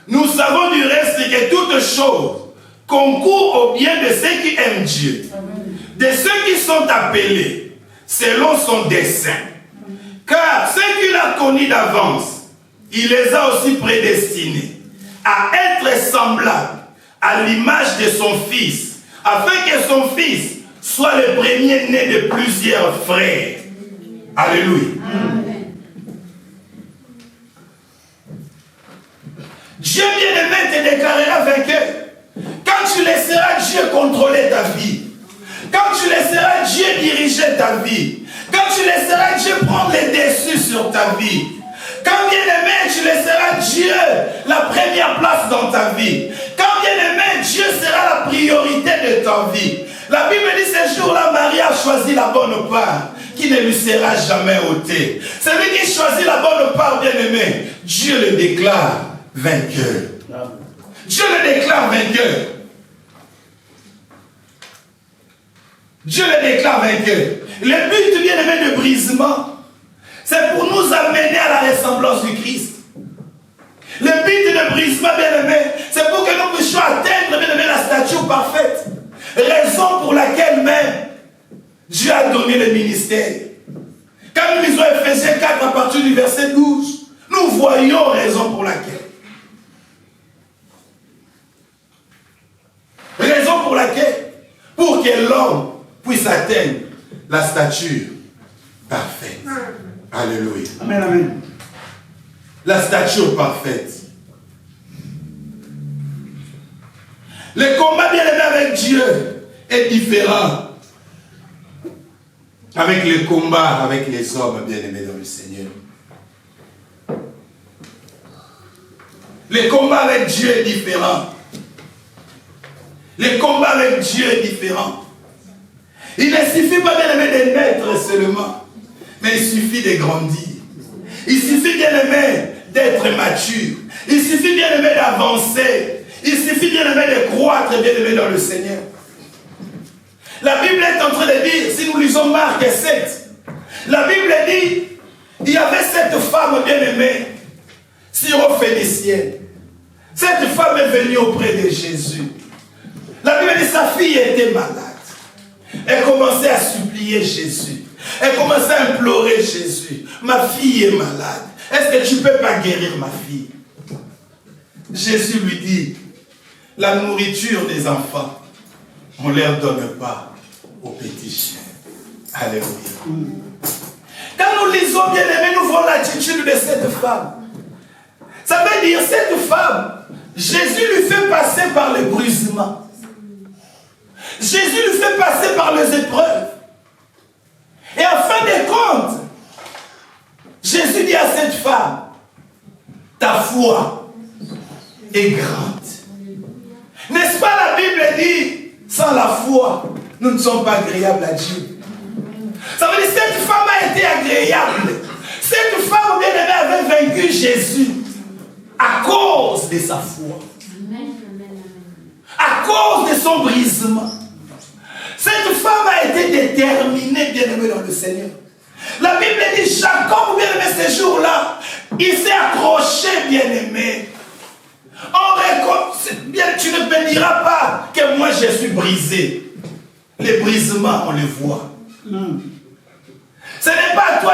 nous savons du reste que toutes choses concourent au bien de ceux qui aiment Dieu, de ceux qui sont appelés selon son dessein. Car ceux qu'il a connus d'avance, il les a aussi prédestinés à être semblables à l'image de son Fils, afin que son Fils soit le premier-né de plusieurs frères. Alléluia. Amen. Dieu bien-aimé te déclarera vainqueur. Quand tu laisseras Dieu contrôler ta vie, quand tu laisseras Dieu diriger ta vie, quand tu laisseras Dieu prendre les dessus sur ta vie, quand bien-aimé tu laisseras Dieu la première place dans ta vie, quand bien-aimé Dieu sera la priorité de ta vie. La Bible dit ce jour-là, Marie a choisi la bonne part qui ne lui sera jamais ôtée. Celui qui choisit la bonne part, bien-aimé, Dieu le déclare vainqueur. Dieu le déclare vainqueur. Dieu le déclare vainqueur. Le but, bien-aimé, de brisement, c'est pour nous amener à la ressemblance du Christ. Le but de brisement, bien-aimé, c'est pour que nous puissions atteindre, bien-aimé, la stature parfaite. Raison pour laquelle même Dieu a donné le ministère. Quand nous lisons Ephésiens 4 à partir du verset 12, nous voyons raison pour laquelle. Raison pour laquelle, pour que l'homme puisse atteindre la stature parfaite. Alléluia. Amen, amen. La stature parfaite. Le combat bien-aimé avec Dieu est différent avec le combat avec les hommes bien-aimés dans le Seigneur. Le combat avec Dieu est différent. Le combat avec Dieu est différent. Il ne suffit pas, bien-aimé, de naître seulement, mais il suffit de grandir. Il suffit, bien-aimé, d'être mature. Il suffit, bien-aimé, d'avancer. Il suffit, bien-aimé, de croître, bien-aimé, dans le Seigneur. La Bible est en train de dire, si nous lisons Marc 7, la Bible dit, il y avait cette femme bien-aimée, syrophénicienne. Cette femme est venue auprès de Jésus. La Bible dit, sa fille était malade. Elle commençait à supplier Jésus. Elle commençait à implorer Jésus. Ma fille est malade. Est-ce que tu ne peux pas guérir ma fille? Jésus lui dit, la nourriture des enfants, on ne leur donne pas aux petits chiens. Alléluia. Quand nous lisons, bien aimé, nous voyons l'attitude de cette femme. Ça veut dire, cette femme, Jésus lui fait passer par les brisements. Jésus lui fait passer par les épreuves. Et en fin de compte, Jésus dit à cette femme, ta foi est grande. N'est-ce pas, la Bible dit, sans la foi, nous nous ne sommes pas agréables à Dieu. Ça veut dire que cette femme a été agréable. Cette femme bien-aimée avait vaincu Jésus à cause de sa foi. À cause de son brisement. Cette femme a été déterminée, bien-aimée dans le Seigneur. La Bible dit, Jacob, bien-aimé, ce jour-là, il s'est accroché, bien-aimé. Tu ne me diras pas que moi je suis brisé. Les brisements, on les voit. Ce n'est pas à toi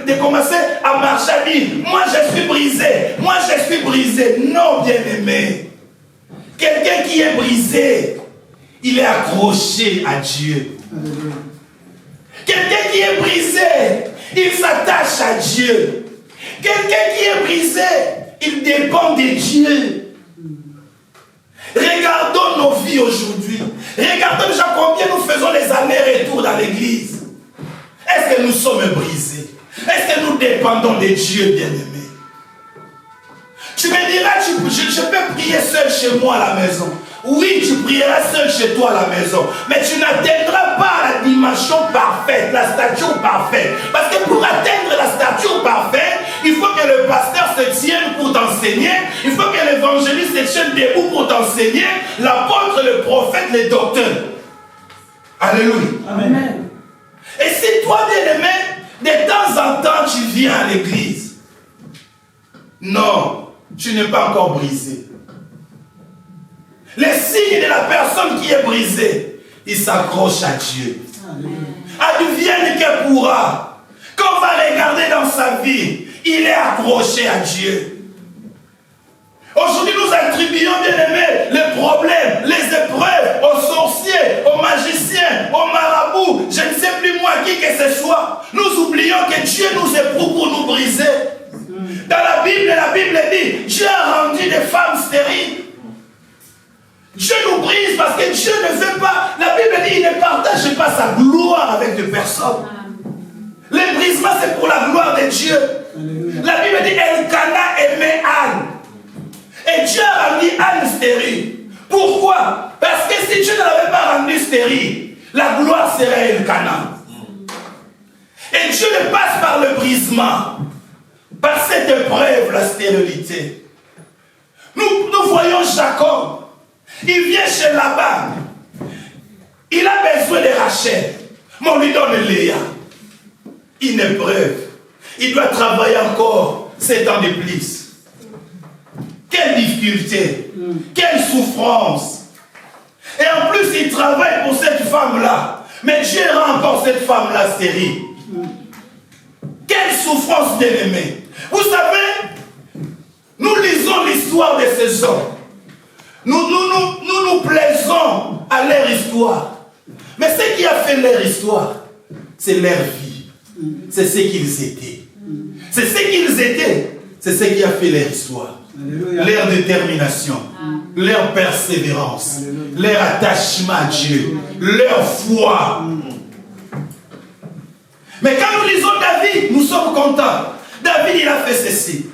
de commencer à marcher à dire, moi je suis brisé, moi je suis brisé. Non, bien-aimé. Quelqu'un qui est brisé, il est accroché à Dieu. Quelqu'un qui est brisé, il s'attache à Dieu. Quelqu'un qui est brisé, il dépend de Dieu. Regardons nos vies aujourd'hui. Regardons déjà combien nous faisons les allers-retours dans l'église. Est-ce que nous sommes brisés? Est-ce que nous dépendons de Dieu, bien-aimé? Tu me diras, je peux prier seul chez moi à la maison. Oui, tu prieras seul chez toi à la maison. Mais tu n'atteindras pas la dimension parfaite, la stature parfaite. Parce que pour atteindre la stature parfaite, il faut que le pasteur se tienne pour t'enseigner. Il faut que l'évangéliste se tienne debout pour t'enseigner. L'apôtre, le prophète, le docteur. Alléluia. Amen. Et si toi, bien-aimé, de temps en temps, tu viens à l'église, non, tu n'es pas encore brisé. Les signes de la personne qui est brisée, il s'accroche à Dieu. Advienne que pourra. Quand on va regarder dans sa vie, il est accroché à Dieu. Aujourd'hui, nous attribuons, bien-aimés, les problèmes, les épreuves aux sorciers, aux magiciens, aux marabouts, je ne sais plus moi qui que ce soit. Nous oublions que Dieu nous éprouve pour nous briser. Dans la Bible dit, Dieu a rendu des femmes stériles. Dieu nous brise parce que Dieu ne veut pas. La Bible dit, il ne partage pas sa gloire avec des personnes. Le brisement, c'est pour la gloire de Dieu. La Bible dit, Elkana aimait Anne. Et Dieu a rendu Anne stérile. Pourquoi? Parce que si Dieu ne l'avait pas rendu stérile, la gloire serait Elkana. Et Dieu ne passe par le brisement, par cette épreuve, la stérilité. Nous voyons Jacob. Il vient chez Laban. Il a besoin de Rachel. Mais on lui donne Léa. Une épreuve. Il doit travailler encore 7 ans de plus. Quelle difficulté. Quelle souffrance. Et en plus, il travaille pour cette femme-là. Mais Dieu rend encore cette femme-là stérile. Quelle souffrance, bien-aimée. Vous savez, nous lisons l'histoire de ces hommes. Nous plaisons à leur histoire. Mais ce qui a fait leur histoire, c'est leur vie. C'est ce qu'ils étaient. C'est ce qu'ils étaient. C'est ce qui a fait leur histoire. Alléluia. Leur détermination, leur persévérance, leur attachement à Dieu, leur foi. Mais quand nous lisons David, nous sommes contents. David, il a fait ceci.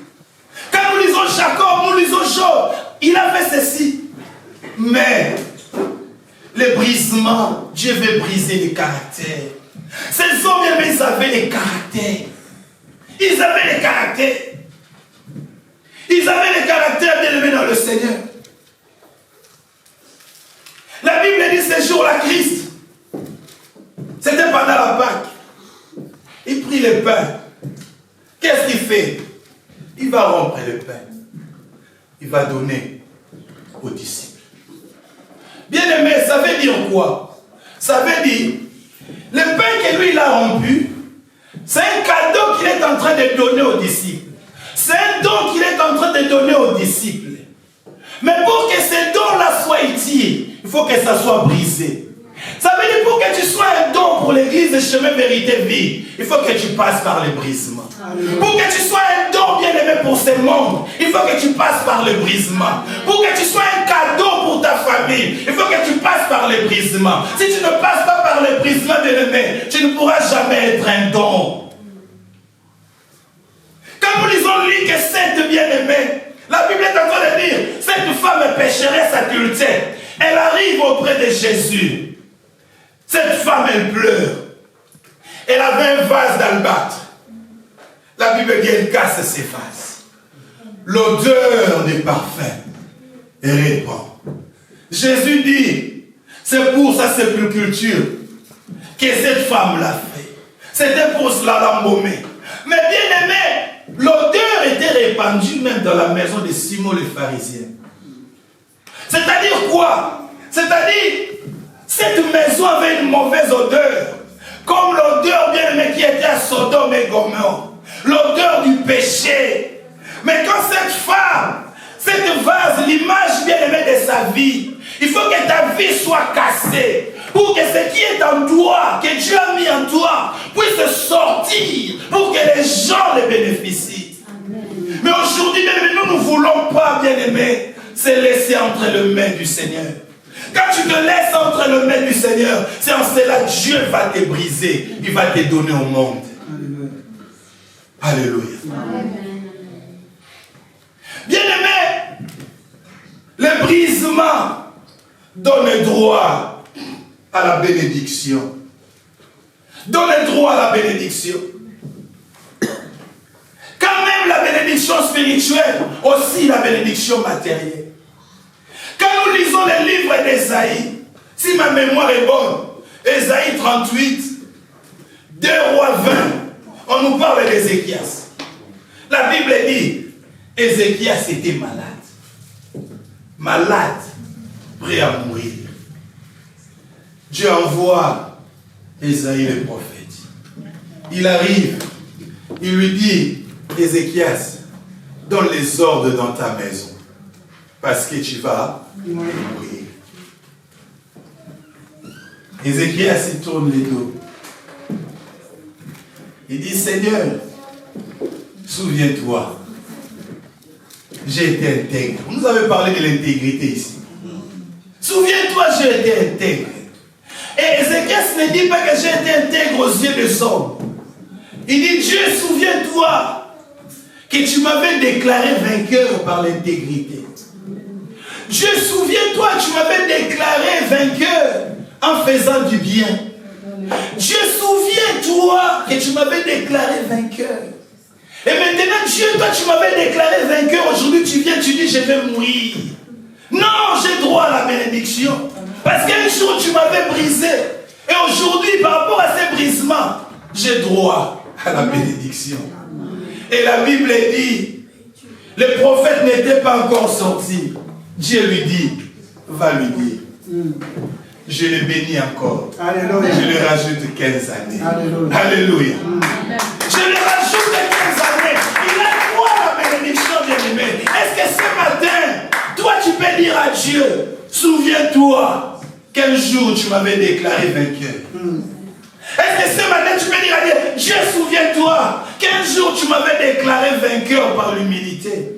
Quand nous lisons Jacob, nous lisons Job, il a fait ceci. Mais le brisement, Dieu veut briser les caractères. Ces hommes, ils avaient les caractères. Ils avaient les caractères. Ils avaient les caractères bien-aimés dans le Seigneur. La Bible dit ce jour-là, Christ, c'était pendant la Pâque. Il prit le pain. Qu'est-ce qu'il fait? Il va rompre le pain. Il va donner aux disciples. Bien-aimé, ça veut dire quoi? Ça veut dire, le pain que lui il a rompu, c'est un cadeau qu'il est en train de donner aux disciples. C'est un don qu'il est en train de donner aux disciples. Mais pour que ce don-là soit utile, il faut que ça soit brisé. Ça veut dire pour que tu sois un don pour l'église de chemin vérité vie, il faut que tu passes par le brisement. Pour que tu sois un don bien aimé pour ce monde, il faut que tu passes par le brisement. Pour que tu sois un cadeau pour ta famille, il faut que tu passes par le brisement. Si tu ne passes pas par le brisement bien aimé, tu ne pourras jamais être un don. Quand nous lisons lui que cette bien aimée, la Bible est en train de dire, cette femme est pécheresse adultère. Elle arrive arrive auprès de Jésus. Cette femme, elle pleure. Elle avait un vase d'albâtre. La Bible dit, elle casse ses vases. L'odeur des parfums répand. Jésus dit, c'est pour sa sépulture que cette femme l'a fait. C'était pour cela l'embaumer. Mais bien aimé, l'odeur était répandue même dans la maison de Simon le pharisien. C'est-à-dire quoi? C'est-à-dire, cette maison avait une mauvaise odeur. Comme l'odeur bien aimé qui était à Sodome et Gomorrhe. L'odeur du péché. Mais quand cette femme, cette vase, l'image bien aimée de sa vie, il faut que ta vie soit cassée. Pour que ce qui est en toi, que Dieu a mis en toi, puisse sortir. Pour que les gens le bénéficient. Amen. Mais aujourd'hui, bien aimé, nous ne voulons pas, bien aimé, se laisser entre les mains du Seigneur. Quand tu te laisses entre les mains du Seigneur, c'est en cela que Dieu va te briser. Il va te donner au monde. Alléluia. Bien-aimé, le brisement donne droit à la bénédiction. Donne droit à la bénédiction. Quand même la bénédiction spirituelle, aussi la bénédiction matérielle. Quand nous lisons les livres d'Ésaïe, si ma mémoire est bonne, Ésaïe 38, 2 Rois 20, on nous parle d'Ézéchias. La Bible dit, Ézéchias était malade. Malade, prêt à mourir. Dieu envoie Ésaïe le prophète. Il arrive, il lui dit, Ézéchias, donne les ordres dans ta maison. Parce que tu vas mourir. Ézéchias il tourne les dos. Il dit, Seigneur, souviens-toi, j'ai été intègre. Vous nous avez parlé de l'intégrité ici. Souviens-toi, j'ai été intègre. Et Ézéchias ne dit pas que j'ai été intègre aux yeux des hommes. Il dit, Dieu, souviens-toi que tu m'avais déclaré vainqueur par l'intégrité. Dieu, souviens-toi, tu m'avais déclaré vainqueur en faisant du bien. Dieu, souviens-toi que tu m'avais déclaré vainqueur. Et maintenant, Dieu, toi, tu m'avais déclaré vainqueur. Aujourd'hui, tu viens, tu dis, je vais mourir. Non, j'ai droit à la bénédiction. Parce qu'un jour, tu m'avais brisé. Et aujourd'hui, par rapport à ces brisements, j'ai droit à la bénédiction. Et la Bible dit, le prophète n'était pas encore sorti. Dieu lui dit, va lui dire, je le bénis encore. Alléluia. Je lui rajoute 15 années. Alléluia. Alléluia. Je lui rajoute 15 années. Il a droit à la bénédiction, bien-aimé. Est-ce que ce matin, toi tu peux dire à Dieu, souviens-toi qu'un jour tu m'avais déclaré vainqueur. Est-ce que ce matin tu peux dire à Dieu, Dieu, souviens-toi qu'un jour tu m'avais déclaré vainqueur par l'humilité.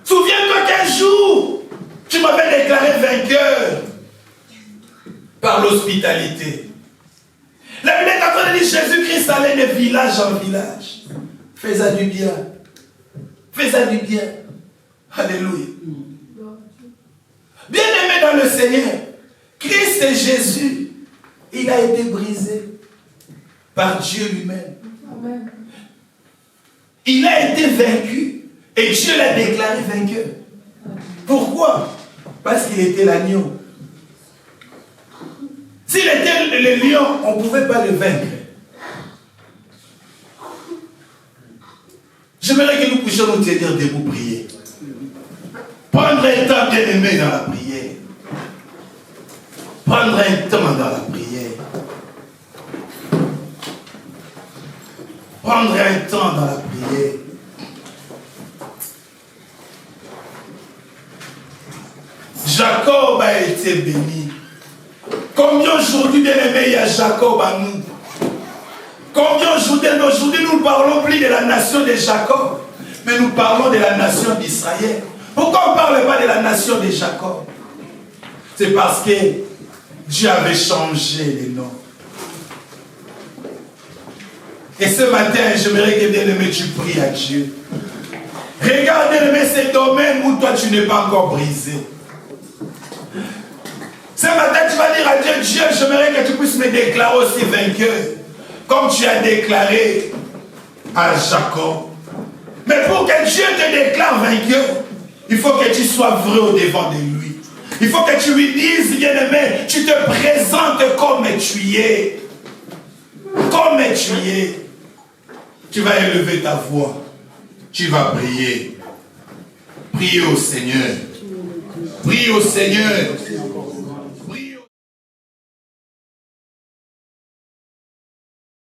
Souviens-toi qu'un jour, tu m'avais déclaré vainqueur par l'hospitalité. La Bible est en train de dire Jésus-Christ allait de village en village. Fais-ça du bien. Fais-ça du bien. Alléluia. Bien-aimé dans le Seigneur, Christ et Jésus, il a été brisé par Dieu lui-même. Il a été vaincu. Et Dieu l'a déclaré vainqueur. Pourquoi? Parce qu'il était l'agneau. S'il était le lion, on ne pouvait pas le vaincre. J'aimerais que nous puissions nous tenir debout prier. Prendre un temps bien aimé dans la prière. Prendre un temps dans la prière. Prendre un temps dans la prière. Jacob a été béni. Combien aujourd'hui, bien-aimés, il y a Jacob à nous? Combien aujourd'hui nous ne parlons plus de la nation de Jacob, mais nous parlons de la nation d'Israël. Pourquoi on ne parle pas de la nation de Jacob? C'est parce que Dieu avait changé les noms. Et ce matin, j'aimerais que, bien-aimé, tu pries à Dieu. Regarde, bien-aimé, ces domaines où toi tu n'es pas encore brisé. Ce matin, tu vas dire à Dieu, Dieu, j'aimerais que tu puisses me déclarer aussi vainqueur, comme tu as déclaré à Jacob. Mais pour que Dieu te déclare vainqueur, il faut que tu sois vrai au devant de lui. Il faut que tu lui dises, bien-aimé, tu te présentes comme tu es. Comme tu es. Tu vas élever ta voix. Tu vas prier. Prie au Seigneur. Prie au Seigneur.